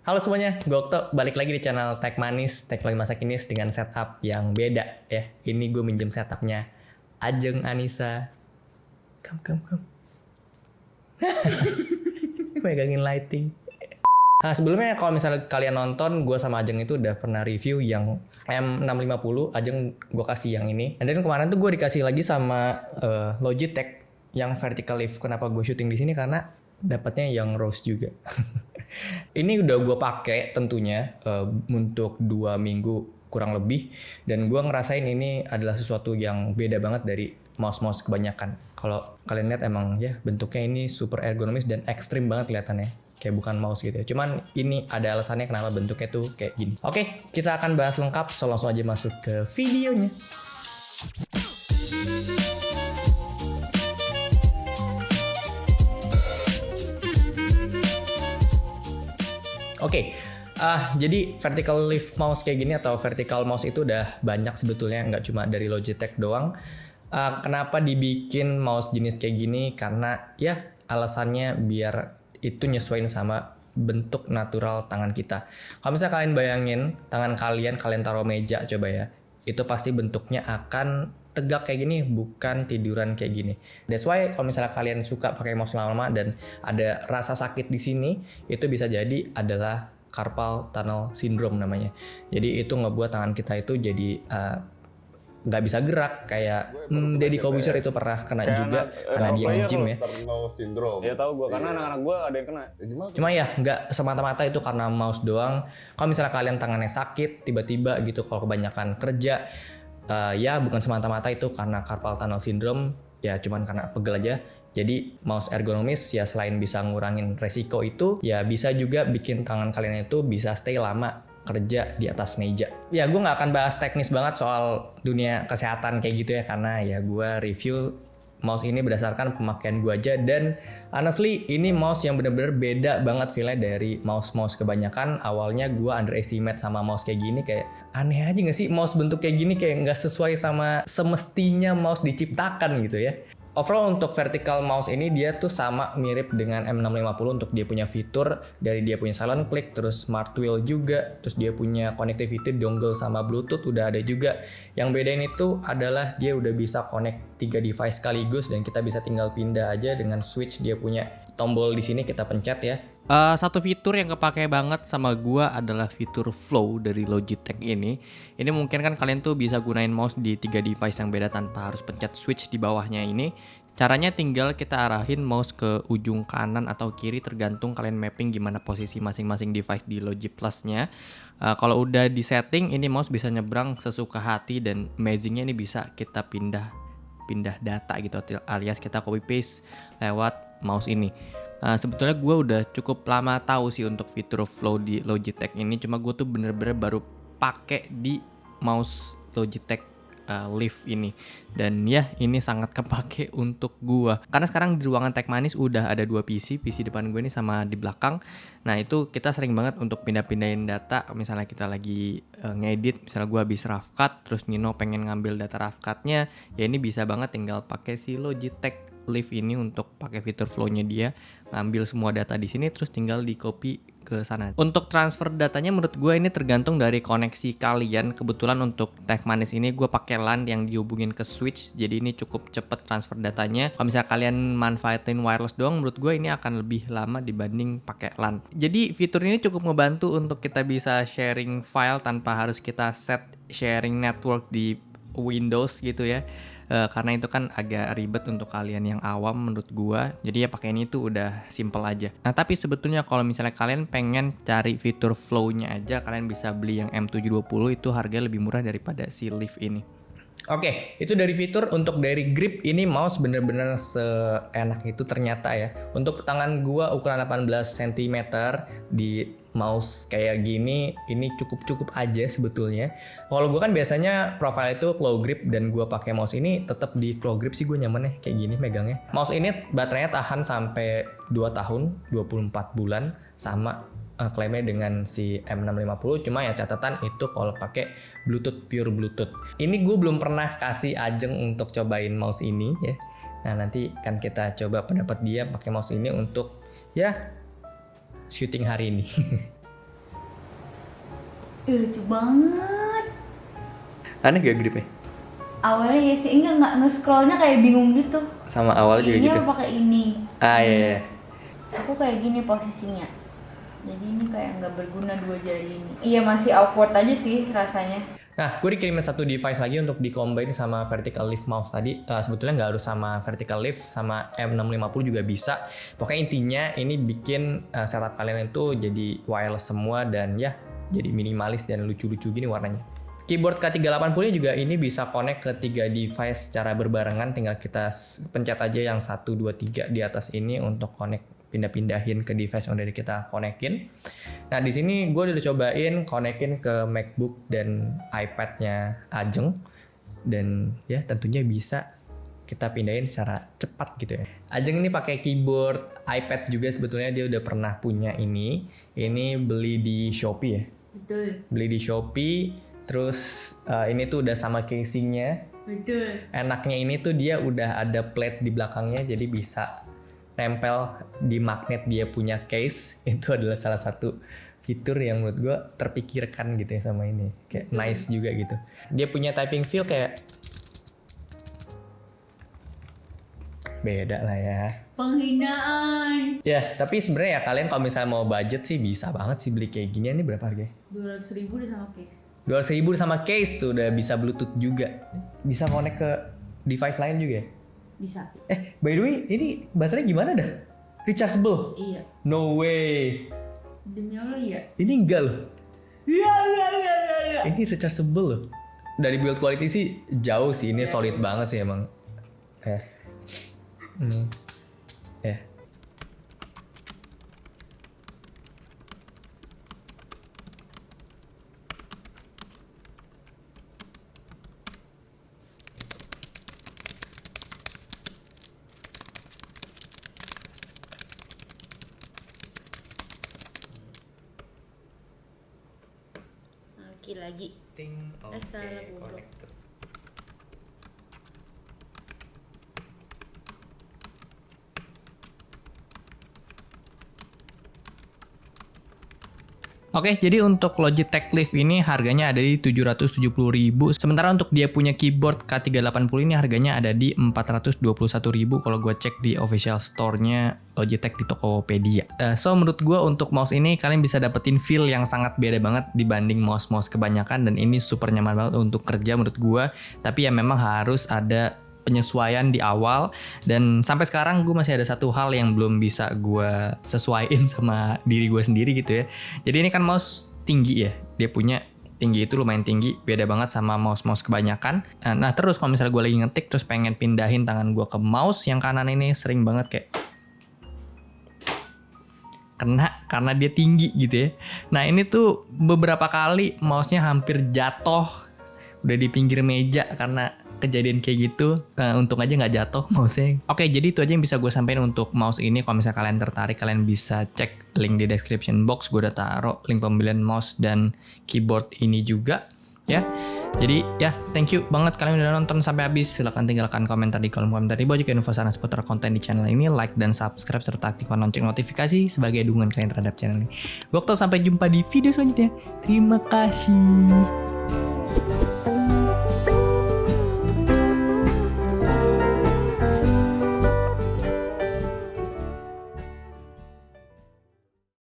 Halo semuanya, gue Okto, balik lagi di channel Tech Manis, Teknologi Masa Kini dengan setup yang beda ya. Ini gue minjem setupnya Ajeng Anissa. Come. Megangin lighting. Nah sebelumnya kalau misalnya kalian nonton, gue sama Ajeng itu udah pernah review yang M650, Ajeng gue kasih yang ini. Dan kemarin tuh gue dikasih lagi sama Logitech yang vertical lift. Kenapa gue syuting di sini? Karena dapatnya yang rose juga. Ini udah gue pakai tentunya untuk 2 minggu kurang lebih, dan gue ngerasain ini adalah sesuatu yang beda banget dari mouse-mouse kebanyakan. Kalau kalian lihat emang ya bentuknya ini super ergonomis dan ekstrim banget kelihatannya, kayak bukan mouse gitu ya. Cuman ini ada alasannya kenapa bentuknya tuh kayak gini. Oke, kita akan bahas lengkap, so langsung aja masuk ke videonya. Oke, jadi vertical lift mouse kayak gini atau vertical mouse itu udah banyak sebetulnya, nggak cuma dari Logitech doang. Kenapa dibikin mouse jenis kayak gini? Karena ya alasannya biar itu nyesuaiin sama bentuk natural tangan kita. Kalau misalnya kalian bayangin tangan kalian taruh meja coba ya, itu pasti bentuknya akan tegak kayak gini, bukan tiduran kayak gini. That's why kalau misalnya kalian suka pakai mouse lama-lama dan ada rasa sakit di sini, itu bisa jadi adalah carpal tunnel syndrome namanya. Jadi itu ngebuat tangan kita itu jadi nggak bisa gerak, kayak Deddy Corbuzier itu pernah kena kayak juga karena dia nge-gym ya. Ya tahu gue, karena anak-anak gue ada yang kena. Cuma ya nggak semata-mata itu karena mouse doang. Kalau misalnya kalian tangannya sakit tiba-tiba gitu, kalau kebanyakan kerja, ya bukan semata-mata itu karena carpal tunnel syndrome, ya cuman karena pegel aja. Jadi mouse ergonomis ya selain bisa ngurangin resiko itu, ya bisa juga bikin tangan kalian itu bisa stay lama kerja di atas meja. Ya gue nggak akan bahas teknis banget soal dunia kesehatan kayak gitu ya, karena ya gue review mouse ini berdasarkan pemakaian gue aja, dan honestly ini mouse yang bener-bener beda banget feel-nya dari mouse-mouse kebanyakan. Awalnya gue underestimate sama mouse kayak gini, kayak aneh aja gak sih mouse bentuk kayak gini, kayak nggak sesuai sama semestinya mouse diciptakan gitu ya. Overall untuk vertical mouse ini dia tuh sama mirip dengan M650 untuk dia punya fitur dari dia punya silent click, terus smart wheel juga, terus dia punya connectivity dongle sama bluetooth udah ada juga. Yang bedain itu adalah dia udah bisa connect 3 device sekaligus dan kita bisa tinggal pindah aja dengan switch. Dia punya tombol di sini kita pencet ya. Satu fitur yang kepake banget sama gua adalah fitur flow dari Logitech ini. Ini mungkin kan kalian tuh bisa gunain mouse di 3 device yang beda tanpa harus pencet switch di bawahnya ini. Caranya tinggal kita arahin mouse ke ujung kanan atau kiri tergantung kalian mapping gimana posisi masing-masing device di Logi Plus-nya. Kalau udah di setting, ini mouse bisa nyebrang sesuka hati, dan amazingnya ini bisa kita pindah data gitu, alias kita copy paste lewat mouse ini. Sebetulnya gue udah cukup lama tahu sih untuk fitur flow di Logitech ini, cuma gue tuh bener-bener baru pakai di mouse Logitech Lift ini, dan ya ini sangat kepake untuk gue karena sekarang di ruangan Tech Manis udah ada 2 PC depan gue ini sama di belakang. Nah itu kita sering banget untuk pindah-pindahin data. Misalnya kita lagi ngedit, misalnya gue habis rough cut, terus Nino pengen ngambil data rough cutnya, ya ini bisa banget tinggal pakai si Logitech Lift ini untuk pakai fitur flow-nya dia, ngambil semua data di sini terus tinggal di copy ke sana. Untuk transfer datanya menurut gue ini tergantung dari koneksi kalian. Kebetulan untuk Tech Manis ini gue pakai LAN yang dihubungin ke switch, jadi ini cukup cepet transfer datanya. Kalau misalnya kalian manfaatin wireless doang, menurut gue ini akan lebih lama dibanding pakai LAN. Jadi fitur ini cukup ngebantu untuk kita bisa sharing file tanpa harus kita set sharing network di Windows gitu ya. Karena itu kan agak ribet untuk kalian yang awam menurut gua. Jadi ya pakai ini tuh udah simple aja. Nah tapi sebetulnya kalau misalnya kalian pengen cari fitur flow-nya aja, kalian bisa beli yang M720, itu harganya lebih murah daripada si Lift ini. Oke, itu dari fitur. Untuk dari grip, ini mouse bener-bener seenak itu ternyata ya. Untuk tangan gua ukuran 18 cm di mouse kayak gini, ini cukup aja sebetulnya. Kalau gua kan biasanya profile itu claw grip, dan gua pakai mouse ini tetap di claw grip sih, gue nyaman ya kayak gini megangnya. Mouse ini baterainya tahan sampai 2 tahun, 24 bulan sama klaimnya dengan si M650. Cuma ya catatan itu kalau pakai Bluetooth, pure Bluetooth. Ini gue belum pernah kasih Ajeng untuk cobain mouse ini ya. Nah nanti kan kita coba pendapat dia pakai mouse ini untuk ya syuting hari ini. Lucu banget. Aneh gak gripnya? Awalnya ya sih, enggak nge-scrollnya kayak bingung gitu. Sama awal juga Ini gitu. apa pakai ini? Iya. Aku kayak gini posisinya. Jadi ini kayak nggak berguna dua jari ini. Iya masih awkward aja sih rasanya. Nah, gue dikirimin satu device lagi untuk di-combine sama vertical lift mouse tadi. Sebetulnya nggak harus sama vertical lift, sama M650 juga bisa. Pokoknya intinya ini bikin setup kalian itu jadi wireless semua dan ya jadi minimalis dan lucu-lucu gini warnanya. Keyboard K380 juga ini bisa connect ke 3 device secara berbarengan. Tinggal kita pencet aja yang 1, 2, 3 di atas ini untuk connect, pindah-pindahin ke device yang udah kita konekin. Nah di sini gue udah cobain konekin ke MacBook dan iPad-nya Ajeng, dan ya tentunya bisa kita pindahin secara cepat gitu ya. Ajeng ini pakai keyboard iPad juga, sebetulnya dia udah pernah punya ini. Ini beli di Shopee ya. Betul. Beli di Shopee, terus ini tuh udah sama casingnya. Betul. Enaknya ini tuh dia udah ada plate di belakangnya, jadi bisa tempel di magnet dia punya case. Itu adalah salah satu fitur yang menurut gue terpikirkan gitu ya sama ini. Kayak nice juga gitu. Dia punya typing feel kayak beda lah ya. Penghinaan. Ya, tapi sebenarnya ya kalian kalau misalnya mau budget sih bisa banget sih beli kayak ginian. Ini berapa harganya? 200.000 udah sama case. 200.000 sama case tuh, udah bisa Bluetooth juga. Bisa connect ke device lain juga ya? Bisa. By the way, ini baterai gimana dah? Rechargeable? Iya. No way. Demi Allah ya. Ini enggak loh. Iya. Ini rechargeable loh. Dari build quality sih jauh sih. Ini solid banget sih emang. Ini. Lagi. Ting, salah goblok. connected. Oke, jadi untuk Logitech Lift ini harganya ada di 770.000. Sementara untuk dia punya keyboard K380 ini harganya ada di 421.000 kalau gue cek di official store-nya Logitech di Tokopedia. So menurut gue untuk mouse ini kalian bisa dapetin feel yang sangat beda banget dibanding mouse-mouse kebanyakan, dan ini super nyaman banget untuk kerja menurut gue. Tapi ya memang harus ada penyesuaian di awal, dan sampai sekarang gue masih ada satu hal yang belum bisa gue sesuaiin sama diri gue sendiri gitu ya. Jadi ini kan mouse tinggi ya, dia punya tinggi itu lumayan tinggi, beda banget sama mouse-mouse kebanyakan. Nah terus kalau misalnya gue lagi ngetik terus pengen pindahin tangan gue ke mouse yang kanan ini, sering banget kayak kena karena dia tinggi gitu ya. Nah ini tuh beberapa kali mouse-nya hampir jatuh, udah di pinggir meja karena kejadian kayak gitu. Untung aja nggak jatuh mouse-nya. Oke, jadi itu aja yang bisa gue sampaikan untuk mouse ini. Kalau misalnya kalian tertarik, kalian bisa cek link di description box. Gue udah taruh link pembelian mouse dan keyboard ini juga ya. Jadi ya, thank you banget kalian udah nonton sampai habis. Silahkan tinggalkan komentar di kolom komentar di bawah jika info saran seputar konten di channel ini. Like dan subscribe serta aktifkan lonceng notifikasi sebagai dukungan kalian terhadap channel ini. Gue sampai jumpa di video selanjutnya. Terima kasih.